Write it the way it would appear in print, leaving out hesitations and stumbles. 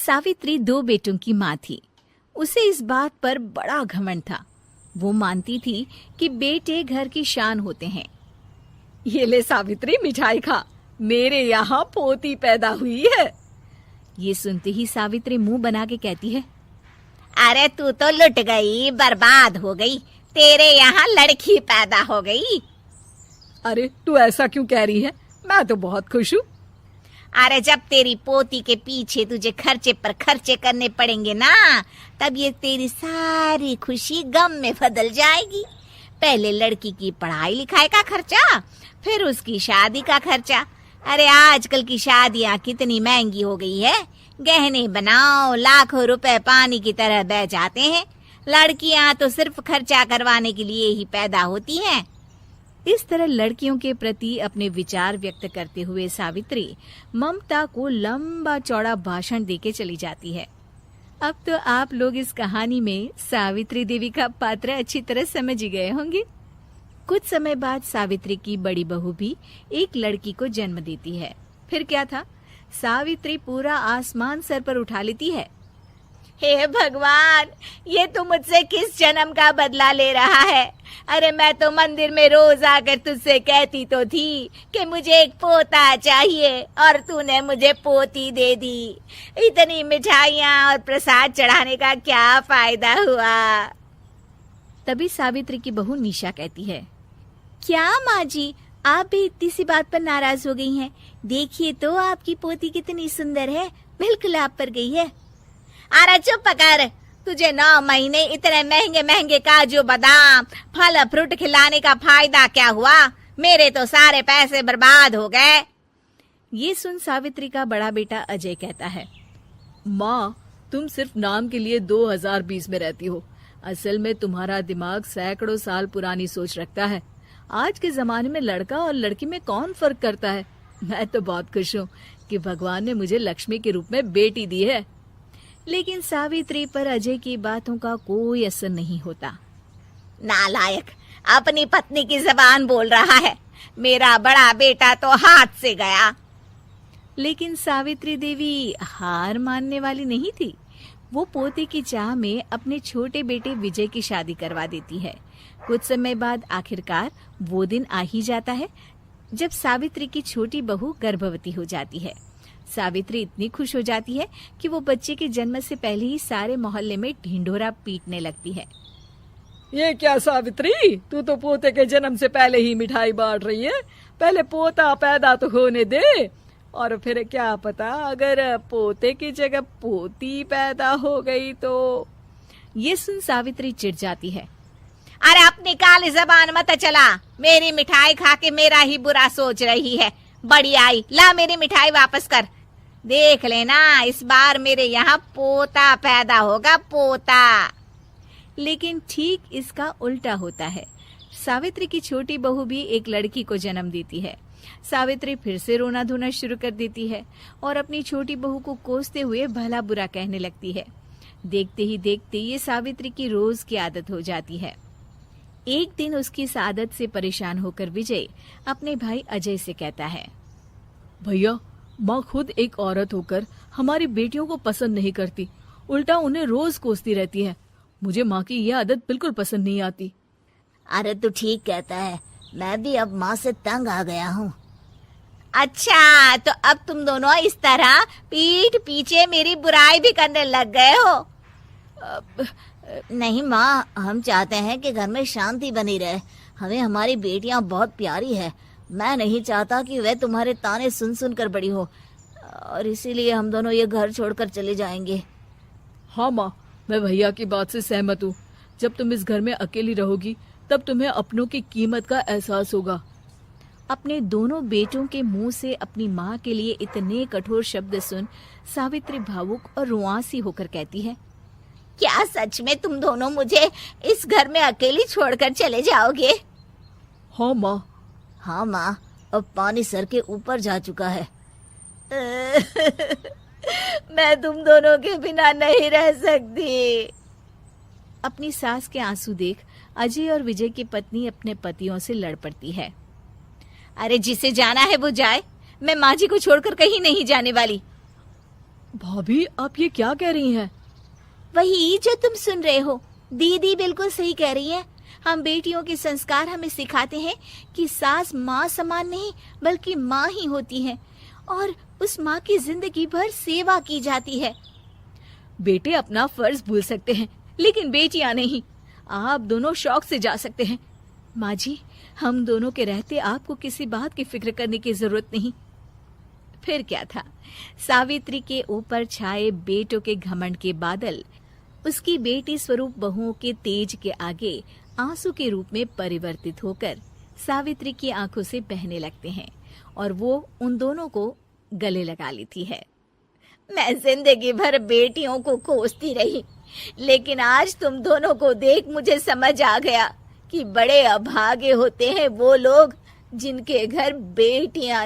सावित्री 2 बेटों की माँ थी। उसे इस बात पर बड़ा घमंड था। वो मानती थी कि बेटे घर की शान होते हैं। ये ले सावित्री, मिठाई खा, मेरे यहाँ पोती पैदा हुई है। ये सुनते ही सावित्री मुंह बना के कहती है, अरे तू तो लुट गई, बर्बाद हो गई, तेरे यहाँ लड़की पैदा हो गई। अरे तू ऐसा क्यों कह रही है? मैं तो बहुत खुश हूँ। अरे जब तेरी पोती के पीछे तुझे खर्चे पर खर्चे करने पड़ेंगे ना, तब ये तेरी सारी खुशी गम में बदल जाएगी। पहले लड़की की पढ़ाई लिखाई का खर्चा, फिर उसकी शादी का खर्चा। अरे आजकल की शादियाँ कितनी महंगी हो गई है। गहने बनाओ, लाखों रुपए पानी की तरह बह जाते हैं। लड़कियाँ तो सिर्फ खर्चा करवाने के लिए ही पैदा होती हैं। इस तरह लड़कियों के प्रति अपने विचार व्यक्त करते हुए सावित्री ममता को लंबा चौड़ा भाषण देके चली जाती है। अब तो आप लोग इस कहानी में सावित्री देवी का पात्र अच्छी तरह समझ ही गए होंगे। कुछ समय बाद सावित्री की बड़ी बहू भी एक लड़की को जन्म देती है। फिर क्या था, सावित्री पूरा आसमान सर पर उठा लेती है। हे भगवान, ये तू मुझसे किस जन्म का बदला ले रहा है? अरे मैं तो मंदिर में रोज आकर तुझसे कहती तो थी कि मुझे एक पोता चाहिए, और तूने मुझे पोती दे दी। इतनी मिठाइयाँ और प्रसाद चढ़ाने का क्या फायदा हुआ? तभी सावित्री की बहू निशा कहती है, क्या माँ जी, आप भी इतनी सी बात पर नाराज हो गई हैं? देखिए तो आपकी पोती कितनी सुंदर है, बिल्कुल आप पर गई है। अरे चुप कर, तुझे 9 महीने इतने महंगे महंगे काजू बादाम फल फ्रूट खिलाने का फायदा क्या हुआ? मेरे तो सारे पैसे बर्बाद हो गए। ये सुन सावित्री का बड़ा बेटा अजय कहता है, माँ, तुम सिर्फ नाम के लिए 2020 में रहती हो। असल में तुम्हारा दिमाग सैकड़ों साल पुरानी सोच रखता है। आज के जमाने में लड़का और लड़की में कौन फर्क करता है? मैं तो बहुत खुश हूँ कि भगवान ने मुझे लक्ष्मी के रूप में बेटी दी है। लेकिन सावित्री पर अजय की बातों का कोई असर नहीं होता। नालायक, अपनी पत्नी की जबान बोल रहा है। मेरा बड़ा बेटा तो हाथ से गया। लेकिन सावित्री देवी हार मानने वाली नहीं थी। वो पोते की चाह में अपने छोटे बेटे विजय की शादी करवा देती है। कुछ समय बाद आखिरकार वो दिन आ ही जाता है जब सावित्री की छोटी बहू गर्भवती हो जाती है। सावित्री इतनी खुश हो जाती है कि वो बच्चे के जन्म से पहले ही सारे मोहल्ले में ढिंढोरा पीटने लगती है। ये क्या सावित्री, तू तो पोते के जन्म से पहले ही मिठाई बांट रही है। पहले पोता पैदा तो होने दे, और फिर क्या पता अगर पोते की जगह पोती पैदा हो गई तो। ये सुन सावित्री चिढ़ जाती है। अरे अपनी काली जबान मत चला, मेरी मिठाई खा के मेरा ही बुरा सोच रही है। बड़ी आई, ला मेरी मिठाई वापस कर। देख लेना, इस बार मेरे यहाँ पोता पैदा होगा, पोता। लेकिन ठीक इसका उल्टा होता है। सावित्री की छोटी बहू भी एक लड़की को जन्म देती है। सावित्री फिर से रोना धोना शुरू कर देती है और अपनी छोटी बहू को कोसते हुए भला बुरा कहने लगती है। देखते ही देखते ये सावित्री की रोज की आदत हो जाती है। एक दिन उसकी इस आदत से परेशान होकर विजय अपने भाई अजय से कहता है, भैया, माँ खुद एक औरत होकर हमारी बेटियों को पसंद नहीं करती, उल्टा उन्हें रोज कोसती रहती है। मुझे माँ की यह आदत बिल्कुल पसंद नहीं आती। अरे तू ठीक कहता है, मैं भी अब माँ से तंग आ गया हूँ। अच्छा, तो अब तुम दोनों इस तरह पीठ पीछे मेरी बुराई भी करने लग गए हो? नहीं माँ, हम चाहते हैं कि घर में शांति बनी रहे। हमें हमारी बेटियाँ बहुत प्यारी है। मैं नहीं चाहता कि वह तुम्हारे ताने सुन सुन कर बड़ी हो, और इसीलिए हम दोनों ये घर छोड़कर चले जाएंगे। हाँ माँ, मैं भैया की बात से सहमत हूँ। जब तुम इस घर में अकेली रहोगी तब तुम्हें अपनों की कीमत का एहसास होगा। अपने दोनों बेटों के मुंह से अपनी माँ के लिए इतने कठोर शब्द सुन सावित्री भावुक और रुआंसी होकर कहती है, क्या सच में तुम दोनों मुझे इस घर में अकेली छोड़कर चले जाओगे? हाँ माँ। हाँ माँ, अब पानी सर के ऊपर जा चुका है। मैं तुम दोनों के बिना नहीं रह सकती। अपनी सास के आंसू देख अजय और विजय की पत्नी अपने पतियों से लड़ पड़ती है। अरे जिसे जाना है वो जाए, मैं माँ जी को छोड़कर कहीं नहीं जाने वाली। भाभी, आप ये क्या कह रही हैं? वही जो तुम सुन रहे हो, दीदी बिल्कुल सही कह रही है। हम बेटियों के संस्कार हमें सिखाते हैं कि सास माँ समान नहीं बल्कि माँ ही होती है और उस माँ की जिंदगी भर सेवा की जाती है। बेटे अपना फर्ज भूल सकते हैं, लेकिन बेटियां नहीं। आप दोनों शौक से जा सकते हैं। माँ जी, हम दोनों के रहते आपको किसी बात की फिक्र करने की जरूरत नहीं। फिर क्या था, सावित्री के ऊपर छाए बेटों के घमंड के बादल उसकी बेटी स्वरूप बहुओं के तेज के आगे आंसू के रूप में परिवर्तित होकर सावित्री की आंखों से बहने लगते हैं और वो उन दोनों को गले लगा लेती है। मैं जिंदगी भर बेटियों को कोसती रही, लेकिन आज तुम दोनों को देख मुझे समझ आ गया कि बड़े अभागे होते हैं वो लोग जिनके घर बेटियां